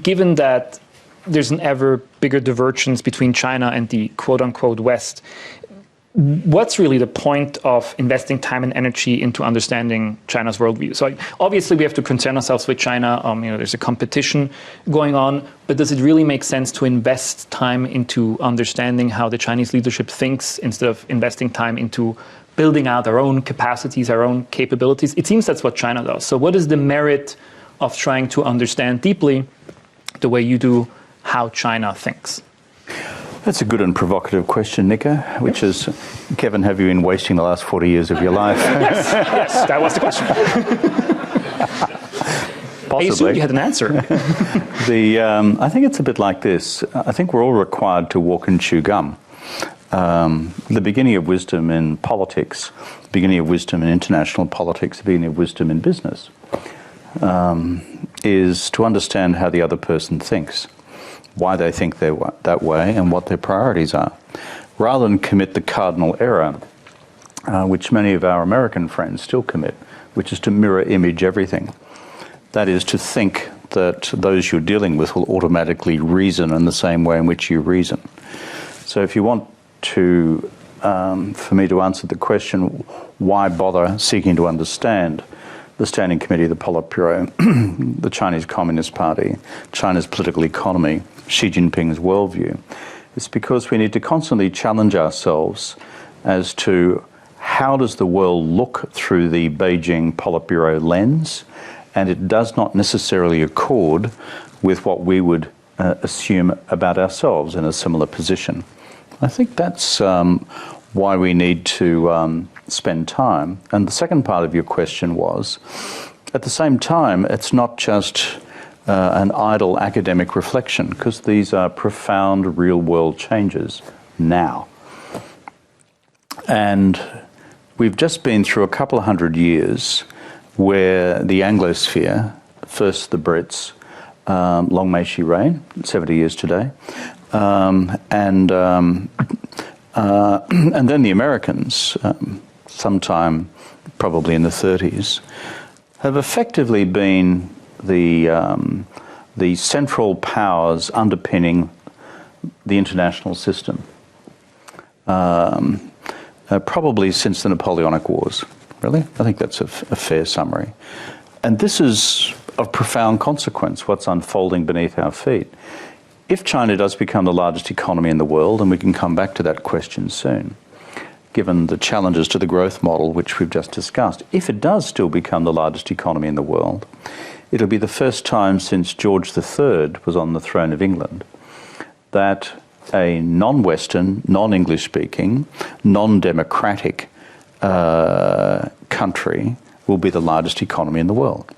given that there's an ever bigger divergence between China and the quote-unquote West, what's really the point of investing time and energy into understanding China's worldview? So obviously we have to concern ourselves with China. There's a competition going on, but does it really make sense to invest time into understanding how the Chinese leadership thinks instead of investing time into building out our own capacities, our own capabilities? It seems that's what China does. So what is the merit of trying to understand deeply the way you do how China thinks? That's a good and provocative question, Nico, which is, Kevin, have you been wasting the last 40 years of your life? Yes, that was the question. Possibly. I assumed you had an answer. I think it's a bit like this. I think we're all required to walk and chew gum. The beginning of wisdom in politics, the beginning of wisdom in international politics, the beginning of wisdom in business is to understand how the other person thinks, why they think that way, and what their priorities are, rather than commit the cardinal error, which many of our American friends still commit, which is to mirror image everything. That is to think that those you're dealing with will automatically reason in the same way in which you reason. So if you want to, for me to answer the question, why bother seeking to understand the Standing Committee of the Politburo, the Chinese Communist Party, China's political economy, Xi Jinping's worldview, it's because we need to constantly challenge ourselves as to how does the world look through the Beijing Politburo lens, and it does not necessarily accord with what we would assume about ourselves in a similar position. I think that's why we need to spend time. And the second part of your question was, at the same time, it's not just an idle academic reflection, because these are profound real-world changes now. And we've just been through a couple of hundred years where the Anglosphere, first the Brits, long may she reign, 70 years today, and then the Americans, sometime probably in the 30s, have effectively been the central powers underpinning the international system, probably since the Napoleonic Wars. Really? I think that's a fair summary. And this is of profound consequence, what's unfolding beneath our feet. If China does become the largest economy in the world, and we can come back to that question soon, given the challenges to the growth model which we've just discussed, if it does still become the largest economy in the world, it'll be the first time since George III was on the throne of England that a non-Western, non-English speaking, non-democratic country will be the largest economy in the world.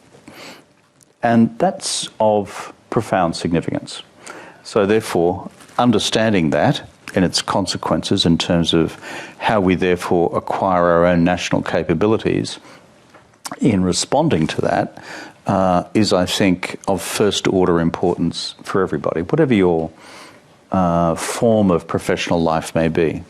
And that's of profound significance. So therefore, understanding that and its consequences in terms of how we therefore acquire our own national capabilities in responding to that is, I think, of first order importance for everybody, whatever your form of professional life may be.